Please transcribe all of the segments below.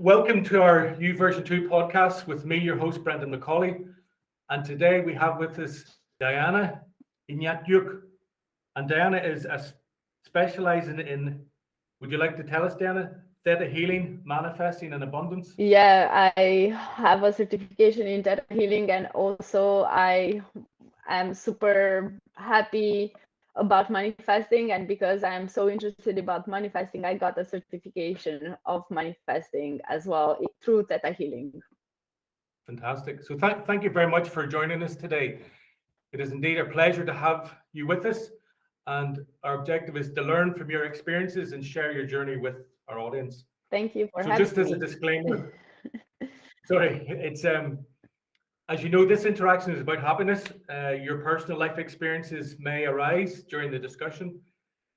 Welcome to our U version 2 podcast with me, your host, Brendan McCauley. And today we have with us Diana Ignatyuk. And Diana is specializing in, would you like to tell us, Diana, theta healing, manifesting, and abundance? Yeah, I have a certification in theta healing, and also I am super happy about manifesting. And because I am so interested about manifesting, I got a certification of manifesting as well through theta healing. Fantastic. So thank you very much for joining us today. It is indeed a pleasure to have you with us. And our objective is to learn from your experiences and share your journey with our audience. Thank you for So having just as a me. disclaimer, sorry, it's as you know, this interaction is about happiness. Your personal life experiences may arise during the discussion.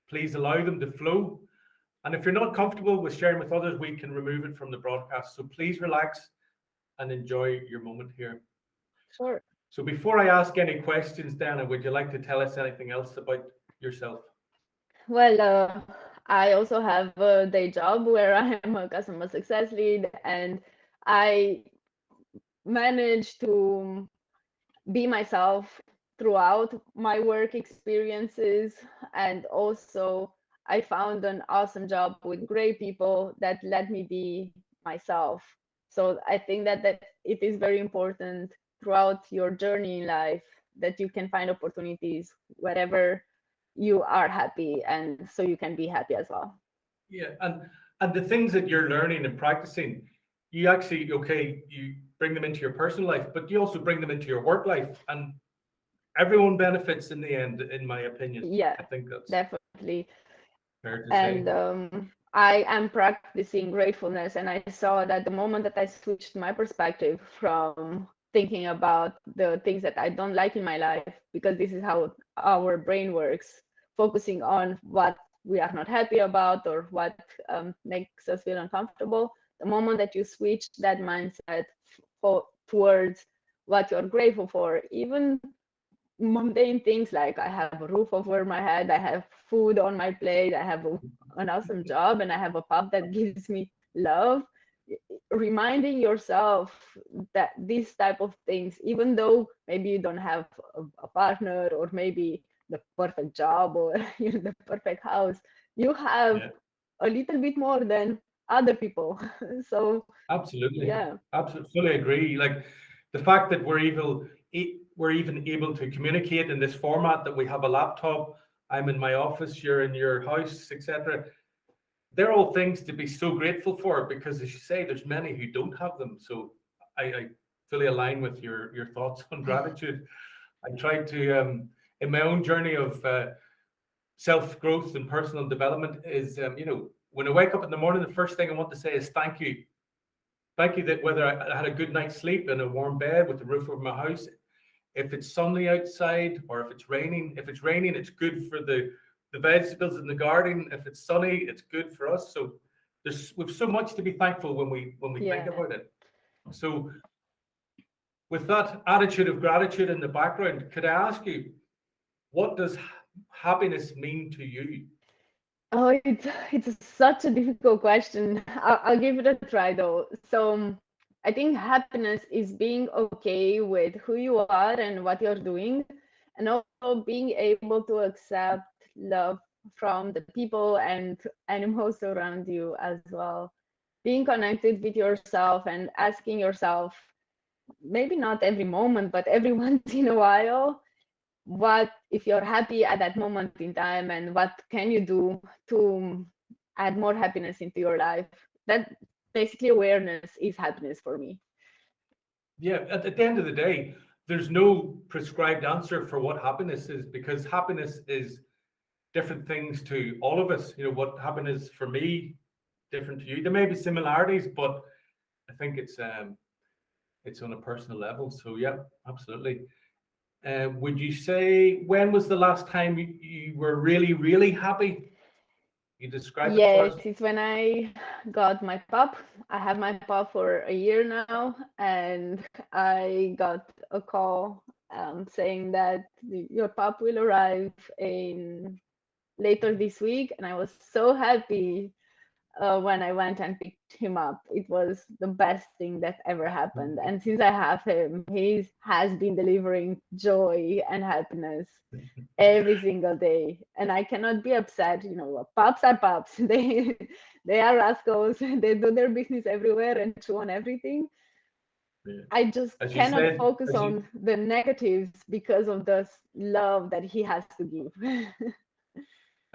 Please allow them to flow. And if you're not comfortable with sharing with others, we can remove it from the broadcast. So please relax and enjoy your moment here. Sure. So before I ask any questions, Dana, would you like to tell us anything else about yourself? Well, I also have a day job where I am a customer success lead, and I manage to be myself throughout my work experiences. And also, I found an awesome job with great people that let me be myself. So I think that it is very important throughout your journey in life that you can find opportunities wherever you are happy, and so you can be happy as well. Yeah, and the things that you're learning and practicing, you actually you bring them into your personal life, but you also bring them into your work life, and everyone benefits in the end, in my opinion. Yeah, I think that's definitely. fair to say. And I am practicing gratefulness, and I saw that the moment that I switched my perspective from thinking about the things that I don't like in my life, because this is how our brain works, focusing on what we are not happy about or what makes us feel uncomfortable. The moment that you switch that mindset towards what you're grateful for, even mundane things like I have a roof over my head, I have food on my plate, I have an awesome job, and I have a pup that gives me love. Reminding yourself that these type of things, even though maybe you don't have a partner or maybe the perfect job or the perfect house, you have Yeah, a little bit more than other people. So absolutely, yeah. absolutely, fully agree. Like the fact that we're even able to communicate in this format, that we have a laptop, I'm in my office, you're in your house, etc. They're all things to be so grateful for, because as you say, there's many who don't have them. So I fully align with your thoughts on gratitude. I try to in my own journey of self growth and personal development is when I wake up in the morning, the first thing I want to say is thank you that whether I had a good night's sleep in a warm bed with the roof over my house, if it's sunny outside or if it's raining. If it's raining, it's good for the vegetables in the garden. If it's sunny, it's good for us. So we've so much to be thankful when we think Yeah. about it. So with that attitude of gratitude in the background, could I ask you, what does happiness mean to you? Oh, it's such a difficult question. I'll give it a try though. So I think happiness is being okay with who you are and what you're doing, and also being able to accept love from the people and animals around you as well. Being connected with yourself and asking yourself, maybe not every moment, but every once in a while, what if you're happy at that moment in time, and what can you do to add more happiness into your life. That basically awareness is happiness for me. Yeah, at the end of the day, there's no prescribed answer for what happiness is, because happiness is different things to all of us. What happiness for me, different to you. There may be similarities, but I think it's on a personal level. So yeah, absolutely. Would you say, when was the last time you were really, really happy? You describe it for Yes, us. it's when I got my pup. I have my pup for a year now, and I got a call saying that your pup will arrive in later this week, and I was so happy. when I went and picked him up. It was the best thing that ever happened. And since I have him, he has been delivering joy and happiness every single day. And I cannot be upset. You know, pups are pups. They are rascals. They do their business everywhere and chew on everything. Yeah. I just As you cannot said, focus on the negatives because of the love that he has to give.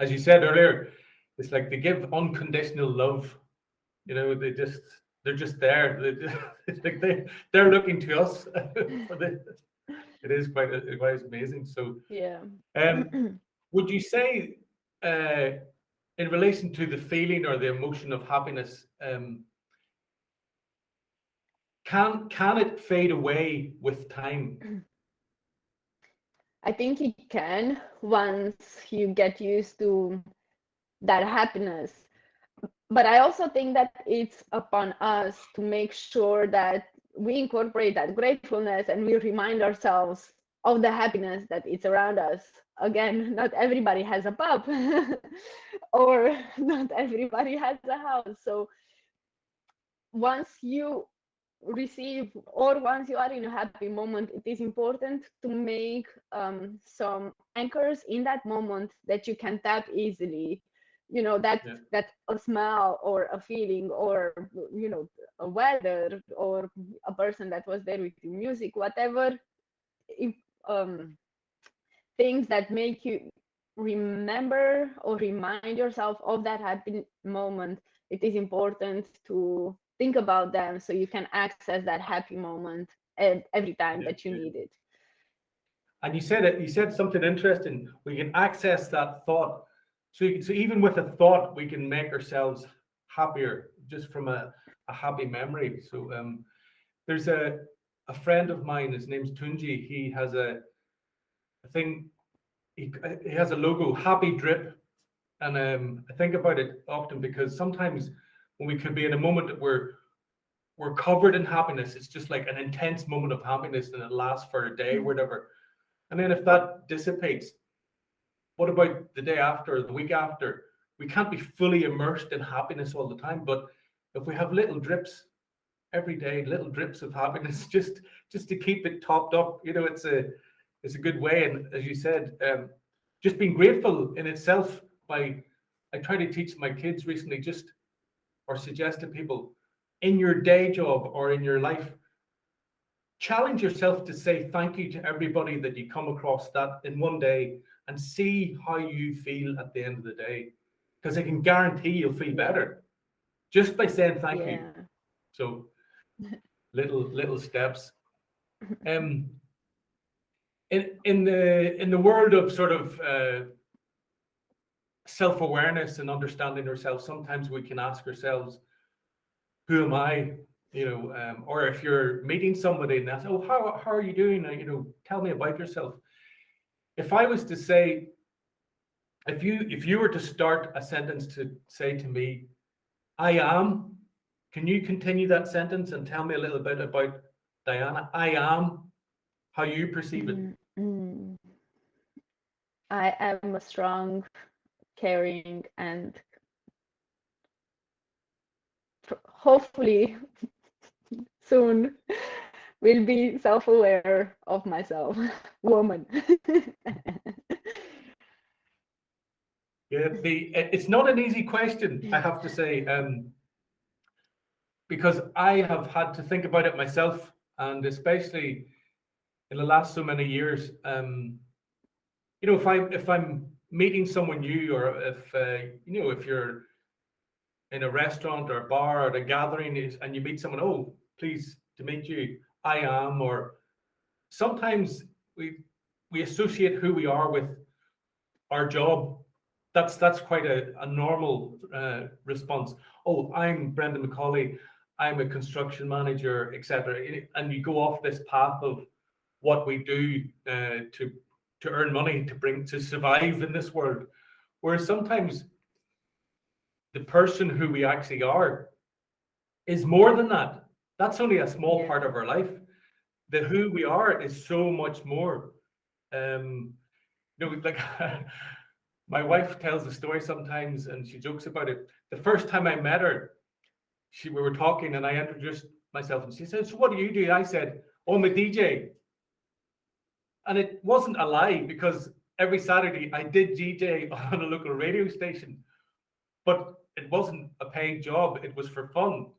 as you said earlier, it's like they give unconditional love. You know, they're just there. It's like they're looking to us for the. It is quite amazing. So, Yeah. would you say, in relation to the feeling or the emotion of happiness, can it fade away with time? I think it can once you get used to that happiness. But I also think that it's upon us to make sure that we incorporate that gratefulness and we remind ourselves of the happiness that is around us. Again, not everybody has a pub or not everybody has a house. So once you receive or once you are in a happy moment, it is important to make some anchors in that moment that you can tap easily. You know, Yeah. that a smell or a feeling or, you know, a weather or a person that was there with you, music, whatever. If, things that make you remember or remind yourself of that happy moment, it is important to think about them so you can access that happy moment every time Yeah, that you yeah. need it. And you said something interesting. We can access that thought. So even with a thought, we can make ourselves happier just from a happy memory. So there's a friend of mine. His name's Tunji. He has a thing. He has a logo, Happy Drip, and I think about it often because sometimes when we could be in a moment that we're covered in happiness, it's just like an intense moment of happiness, and it lasts for a day, whatever. And then if that dissipates, what about the day after, the week after? We can't be fully immersed in happiness all the time, but if we have little drips every day, little drips of happiness, just to keep it topped up, you know, it's a good way. And as you said, just being grateful in itself. By I try to teach my kids recently, just or suggest to people in your day job or in your life, challenge yourself to say thank you to everybody that you come across that in one day and see how you feel at the end of the day. Because I can guarantee you'll feel better just by saying thank you. Yeah. So little steps. Um in the world of sort of self-awareness and understanding ourselves, sometimes we can ask ourselves, who am I? You know, or if you're meeting somebody and that's, oh, how are you doing? You know, tell me about yourself. If I was to say, if you were to start a sentence to say to me, I am, can you continue that sentence and tell me a little bit about Diana? I am, how you perceive it. Mm. I am a strong, caring, and hopefully soon will be self-aware of myself woman. Yeah, it's not an easy question, I have to say, because I have had to think about it myself, and especially in the last so many years. You know, if I'm meeting someone new, or if you know, if you're in a restaurant or a bar or a gathering and you meet someone, oh, pleased to meet you, I am, or sometimes we associate who we are with our job. That's quite a normal response. Oh, I'm Brendan McCauley. I'm a construction manager, etc. And you go off this path of what we do to earn money to survive in this world. Whereas sometimes the person who we actually are is more than that. That's only a small Yeah. part of our life. The who we are is so much more. You know, like My wife tells the story sometimes, and she jokes about it. The first time I met her, we were talking, and I introduced myself, and she said, "So what do you do?" I said, "Oh, I'm a DJ." And it wasn't a lie, because every Saturday I did DJ on a local radio station, but it wasn't a paid job. It was for fun.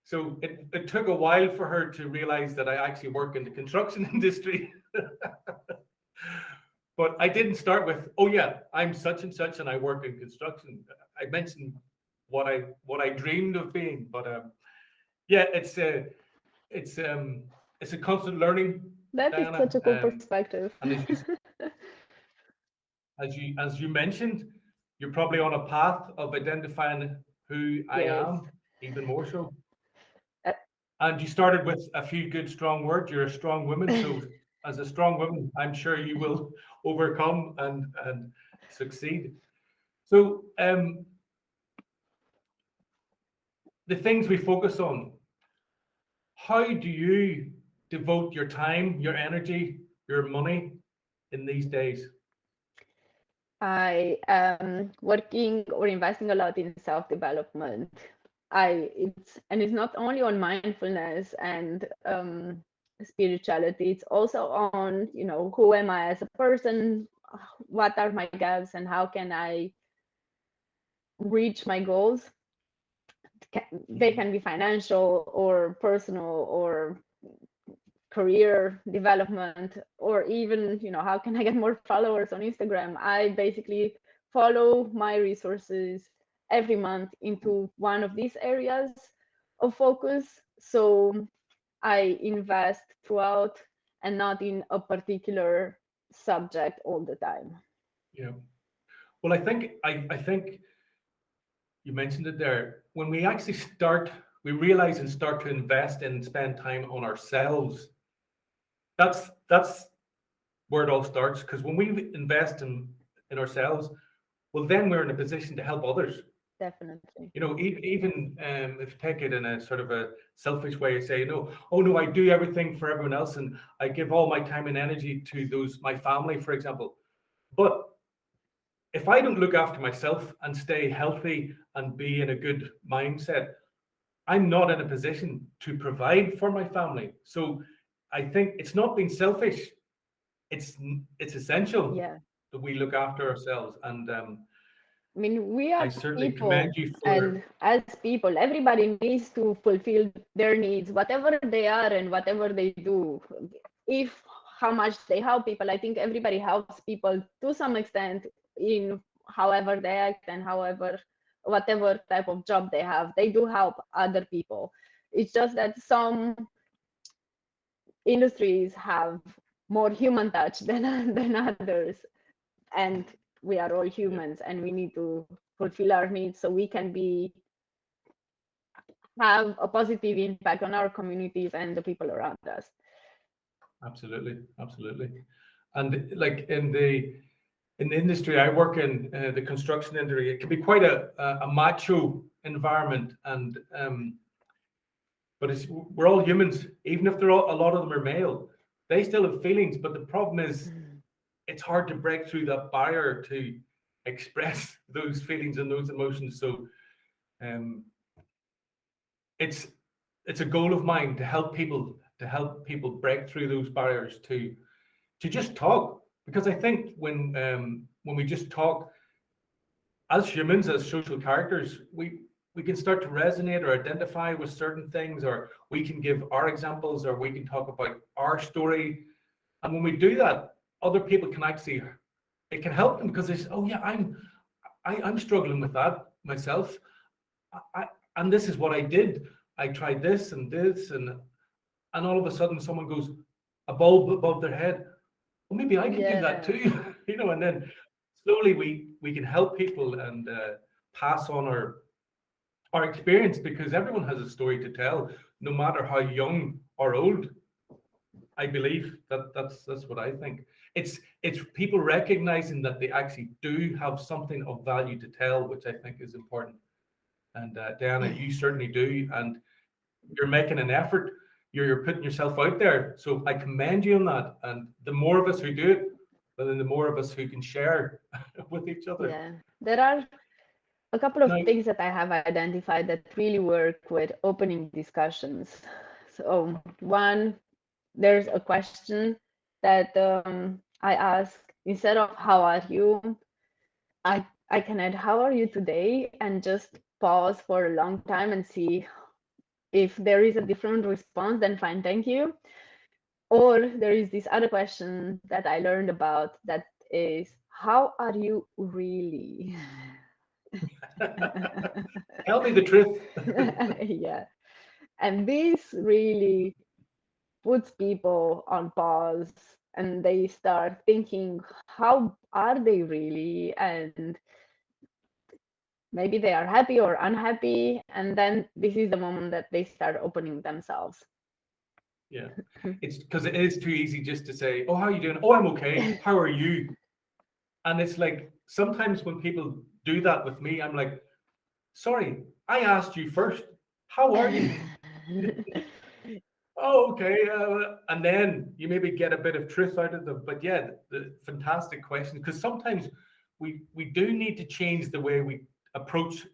So it took a while for her to realize that I actually work in the construction industry. But I didn't start with, "Oh yeah, I'm such and such and I work in construction." I mentioned what I dreamed of being. But yeah, it's a constant learning, That is Diana. such a cool perspective. And as you mentioned, you're probably on a path of identifying who I Yes. am, even more so. Uh, And you started with a few good, strong words. You're a strong woman. So as a strong woman, I'm sure you will overcome and succeed. So the things we focus on, how do you devote your time, your energy, your money in these days? I am working or investing a lot in self-development. It's not only on mindfulness and spirituality, it's also on, who am I as a person, what are my gaps, and how can I reach my goals. They can be financial or personal or career development, or even, how can I get more followers on Instagram. I basically follow my resources every month into one of these areas of focus. So I invest throughout and not in a particular subject all the time. Yeah. Well, I think you mentioned it there. When we actually we realize and start to invest and spend time on ourselves. That's where it all starts. Because when we invest in ourselves, well, then we're in a position to help others. Definitely. Even if you take it in a sort of a selfish way, say, no, oh no, I do everything for everyone else, and I give all my time and energy to my family, for example. But if I don't look after myself and stay healthy and be in a good mindset, I'm not in a position to provide for my family. So I think it's not being selfish. It's essential Yeah. that we look after ourselves. And I mean, we I are certainly commend people, you for. and as people, everybody needs to fulfill their needs, whatever they are and whatever they do. If how much they help people, I think everybody helps people to some extent in however they act and whatever type of job they have. They do help other people. It's just that some industries have more human touch than others, and we are all Yeah, humans, and we need to fulfill our needs so we can have a positive impact on our communities and the people around us. absolutely, absolutely. And like in the industry I work in, the construction industry, it can be quite a macho environment, and but we're all humans. Even if a lot of them are male, they still have feelings. But the problem is, it's hard to break through that barrier to express those feelings and those emotions. So um, it's it's a goal of mine to help people break through those barriers to just talk, because I think when we just talk as humans, as social characters, we can start to resonate or identify with certain things, or we can give our examples, or we can talk about our story. And when we do that, other people can actually, it can help them, because they say, oh yeah, I'm struggling with that myself. I and this is what I did. I tried this and this, and all of a sudden someone goes, a bulb above their head. Well, maybe I could do that Yeah. too, and then slowly we can help people and pass on our experience, because everyone has a story to tell, no matter how young or old. I believe that's what I think. It's people recognizing that they actually do have something of value to tell, which I think is important. And Diana, you certainly do, and you're making an effort. You're putting yourself out there, so I commend you on that. And the more of us who do it, well, then the more of us who can share with each other. Yeah, there are a couple of Now, things that I have identified that really work with opening discussions. So one, there's a question that I ask instead of "How are you?" I can add "How are you today?" and just pause for a long time and see if there is a different response. Then fine, thank you. Or there is this other question that I learned about that is, "How are you really?" tell me the truth. Yeah. And this really puts people on pause and they start thinking, how are they really? And maybe they are happy or unhappy. And then this is the moment that they start opening themselves. Yeah, it's because it is too easy just to say, "Oh, how are you doing? Oh, I'm okay. How are you?" And it's like sometimes when people do that with me, I'm like, "Sorry, I asked you first. How are you?" Oh, okay. And then you maybe get a bit of truth out of them. But yeah, the fantastic question, because sometimes we do need to change the way we approach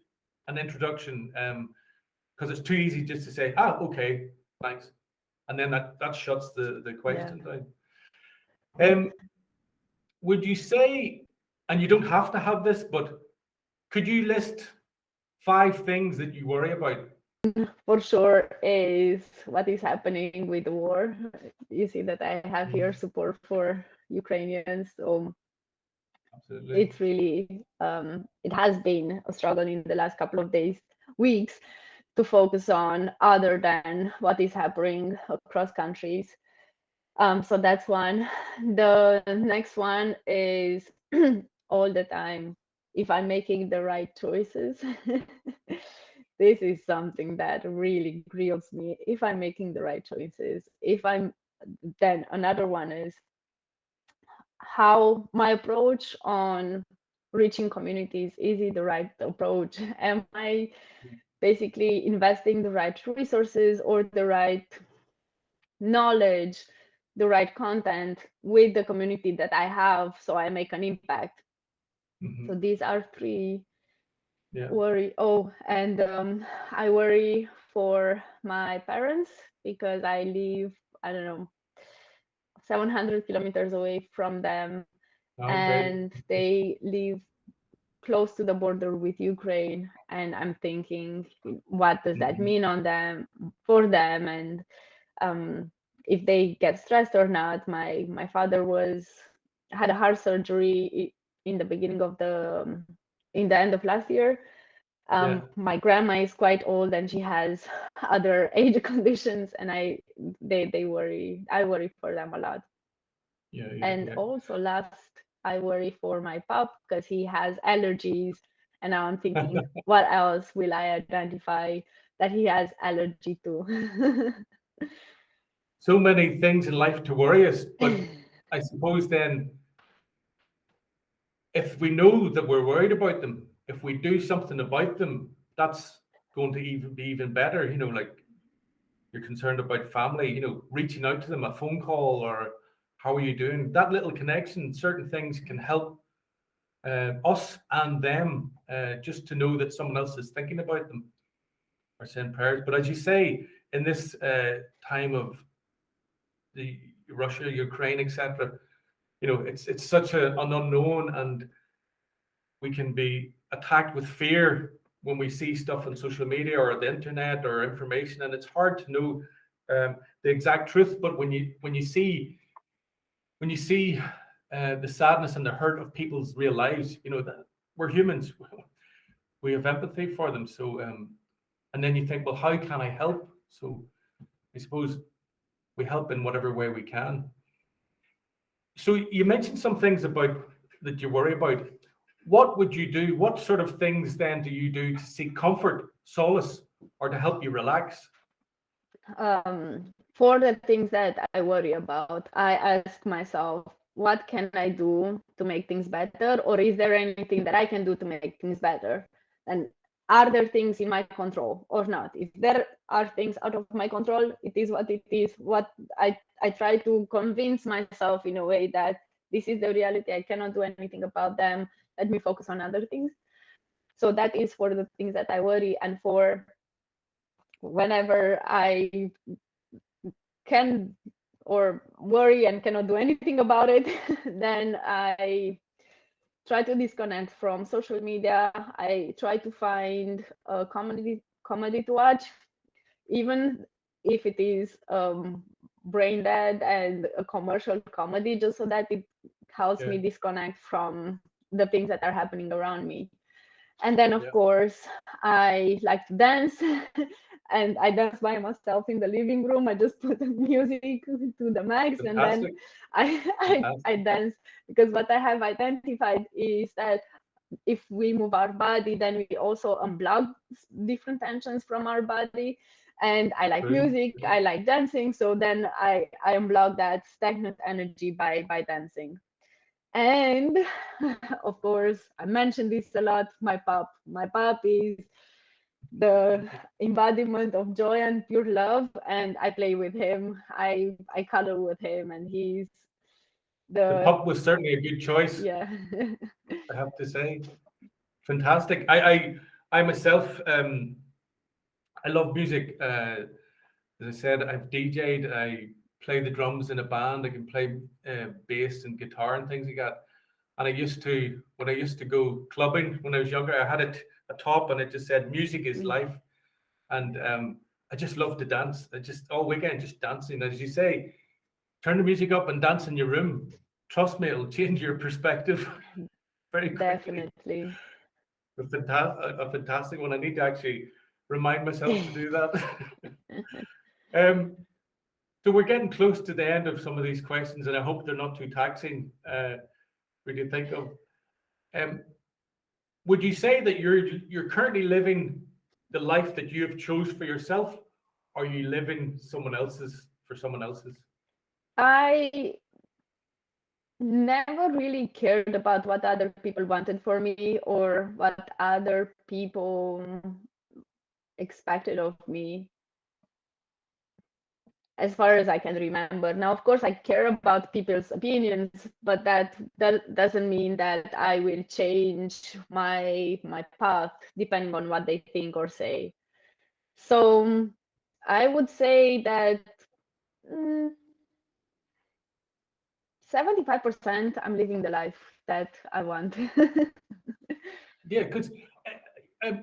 an introduction, because it's too easy just to say, "Ah, okay, thanks," and then that shuts the Yeah. question down. Would you say, and you don't have to have this, but could you list 5 things that you worry about? For sure is what is happening with the war. You see that I have here support for Ukrainians. So Absolutely. it's really, it has been a struggle in the last couple of days, weeks, to focus on other than what is happening across countries. So that's one. The next one is all the time, if I'm making the right choices. This is something that really grills me. If I'm making the right choices, then another one is how my approach on reaching communities, is it the right approach? Am I basically investing the right resources or the right knowledge, the right content with the community that I have so I make an impact? So these are three Yeah. worry. Oh, and I worry for my parents because I live, I don't know, 700 kilometers away from them, Okay. and they live close to the border with Ukraine. And I'm thinking, what does that mean on them, for them, and if they get stressed or not. My father had a heart surgery in the beginning of the in the end of last year. Yeah. My grandma is quite old and she has other age conditions, and they worry. I worry for them a lot. Yeah. Yeah. And Yeah. also last, I worry for my pup because he has allergies, and now I'm thinking, what else will I identify that he has allergy to? So many things in life to worry us, but I suppose then if we know that we're worried about them, if we do something about them, that's going to even be even better. Like you're concerned about family, reaching out to them, a phone call or how are you doing? That little connection, certain things can help us and them, just to know that someone else is thinking about them or saying prayers. But as you say, in this time of the Russia, Ukraine, etc., it's such an unknown, and we can be attacked with fear when we see stuff on social media or the internet or information, and it's hard to know the exact truth. But when you see the sadness and the hurt of people's real lives, that we're humans, we have empathy for them. So, and then you think, well, how can I help? So, I suppose we help in whatever way we can. So, you mentioned some things about that you worry about. What would you do? What sort of things then do you do to seek comfort, solace, or to help you relax? For the things that I worry about, I ask myself, what can I do to make things better? Or is there anything that I can do to make things better? And are there things in my control or not? If there are things out of my control, it is what it is. I try to convince myself in a way that this is the reality. I cannot do anything about them. Let me focus on other things. So that is for the things that I worry, and for whenever I can or worry and cannot do anything about it, then I try to disconnect from social media. I try to find a comedy to watch, even if it is brain dead and a commercial comedy, just so that it helps me disconnect from the things that are happening around me. And then, of course, I like to dance, and I dance by myself in the living room. I just put the music to the max, Fantastic. and then I dance, because what I have identified is that if we move our body, then we also unplug different tensions from our body. And I like music, I like dancing, so then I unplug that stagnant energy by dancing. And of course, I mentioned this a lot, my pup is the embodiment of joy and pure love, and I play with him, I cuddle with him, and he's the pup was certainly a good choice. Yeah. I have to say, fantastic. I myself, I love music. As I said, I've DJ'd. I play the drums in a band. I can play bass and guitar and things like that. And when I used to go clubbing when I was younger, I had a top and it just said "Music is life," and I just love to dance. I just all weekend just dancing. As you say, turn the music up and dance in your room. Trust me, it'll change your perspective very quickly. Definitely. A fantastic one. I need to actually remind myself to do that. So we're getting close to the end of some of these questions, and I hope they're not too taxing. We can think of. Would you say that you're currently living the life that you have chose for yourself, or are you living someone else's for someone else's? I never really cared about what other people wanted for me or what other people expected of me, as far as I can remember. Now, of course, I care about people's opinions, but that doesn't mean that I will change my path depending on what they think or say. So I would say that 75% I'm living the life that I want. Yeah, because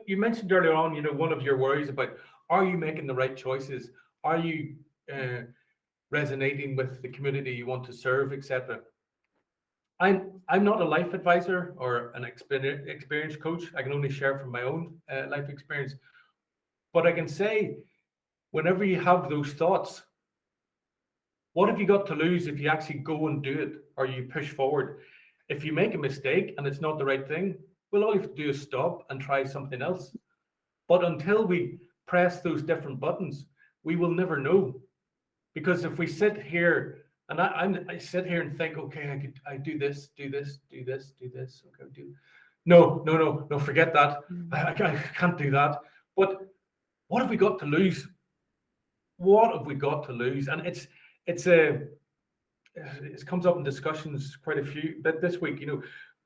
you mentioned earlier on, one of your worries about, are you making the right choices? Are you resonating with the community you want to serve, etc. I'm not a life advisor or an experience coach. I can only share from my own life experience. But I can say, whenever you have those thoughts, what have you got to lose if you actually go and do it, or you push forward? If you make a mistake and it's not the right thing, well, all you have to do is stop and try something else. But until we press those different buttons, we will never know. Because if we sit here and I sit here and think, okay, I do this. Okay, no, forget that. I can't do that. But what have we got to lose? What have we got to lose? And it comes up in discussions quite a few bit this week.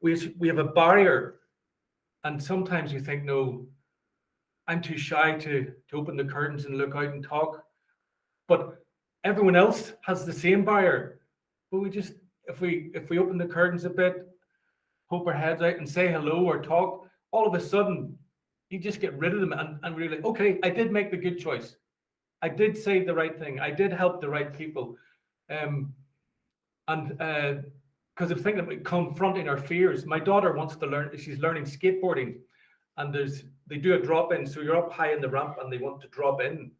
We have a barrier, and sometimes you think, no, I'm too shy to open the curtains and look out and talk. But everyone else has the same barrier. But we just, if we open the curtains a bit, poke our heads out and say hello or talk, all of a sudden you just get rid of them and really, okay, I did make the good choice. I did say the right thing. I did help the right people. Because of thinking about confronting our fears, my daughter wants to learn, she's learning skateboarding, and they do a drop in. So you're up high in the ramp and they want to drop in.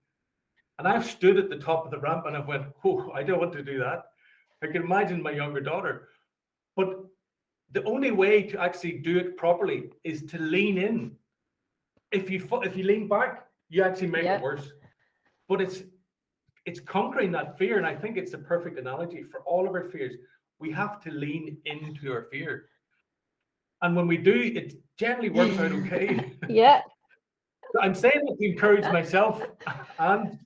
And I've stood at the top of the ramp and I've went, oh, I don't want to do that. I can imagine my younger daughter. But the only way to actually do it properly is to lean in. If you lean back, you actually make it worse. But it's conquering that fear. And I think it's the perfect analogy for all of our fears. We have to lean into our fear. And when we do, it generally works out okay. Yeah. I'm saying that to encourage myself and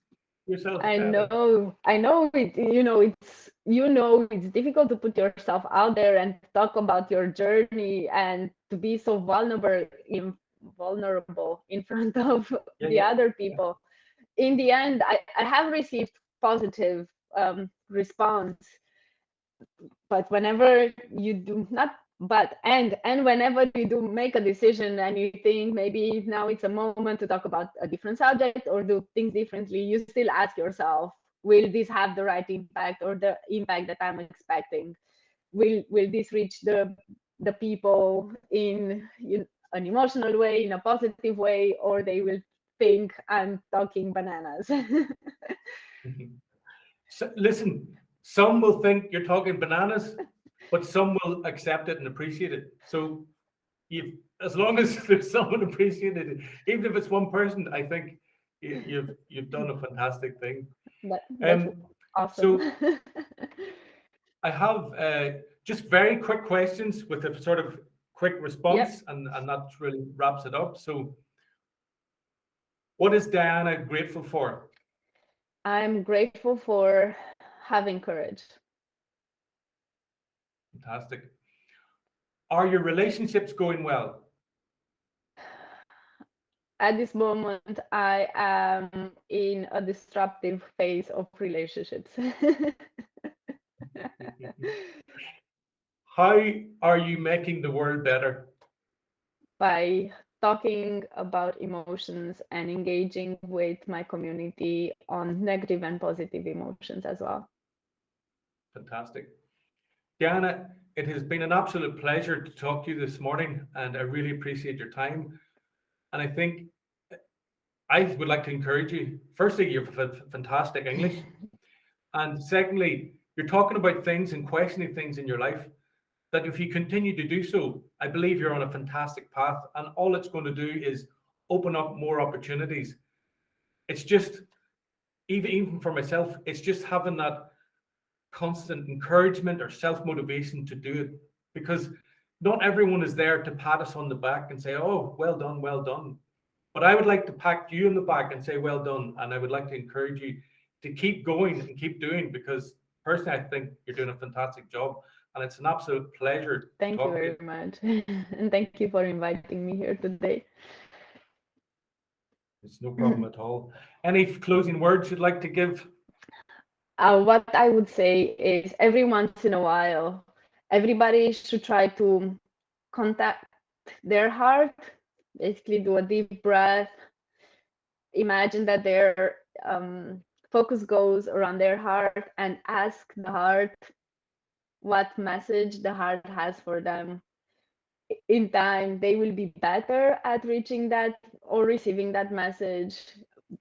yourself, I Diana. know it, it's difficult to put yourself out there and talk about your journey and to be so vulnerable in front of Yeah, the yeah. other people. In the end, I have received positive response, but whenever you do not and whenever you do make a decision and you think maybe now it's a moment to talk about a different subject or do things differently, you still ask yourself, will this have the right impact or the impact that I'm expecting? Will this reach the people in an emotional way, in a positive way, or they will think I'm talking bananas? So, listen, some will think you're talking bananas, but some will accept it and appreciate it. So as long as there's someone appreciating it, even if it's one person, I think you've done a fantastic thing. That's awesome. So I have just very quick questions with a sort of quick Yep. response, and that really wraps it up. So, what is Diana grateful for? I'm grateful for having courage. Fantastic. Are your relationships going well? At this moment, I am in a disruptive phase of relationships. How are you making the world better? By talking about emotions and engaging with my community on negative and positive emotions as well. Fantastic. Diana, it has been an absolute pleasure to talk to you this morning, and I really appreciate your time. And I think I would like to encourage you. Firstly, you have fantastic English. And secondly, you're talking about things and questioning things in your life that if you continue to do so, I believe you're on a fantastic path. And all it's going to do is open up more opportunities. It's just, even for myself, it's just having that constant encouragement or self motivation to do it, because not everyone is there to pat us on the back and say, "Oh, well done, well done." But I would like to pat you on the back and say, "Well done," and I would like to encourage you to keep going and keep doing, because personally, I think you're doing a fantastic job, and it's an absolute pleasure to Thank you talk to very you. much. And thank you for inviting me here today. It's no problem at all. Any closing words you'd like to give? What I would say is every once in a while, everybody should try to contact their heart, basically do a deep breath, imagine that their focus goes around their heart and ask the heart what message the heart has for them. In time, they will be better at reaching that or receiving that message.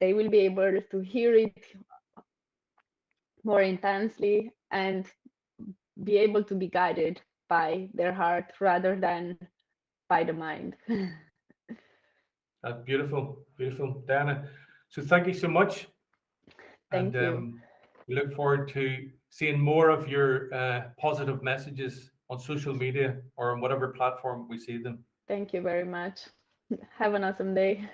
They will be able to hear it more intensely and be able to be guided by their heart rather than by the mind. Beautiful, beautiful, Diana. So thank you so much, and Thank you. we look forward to seeing more of your positive messages on social media or on whatever platform we see them. Thank you very much. Have an awesome day.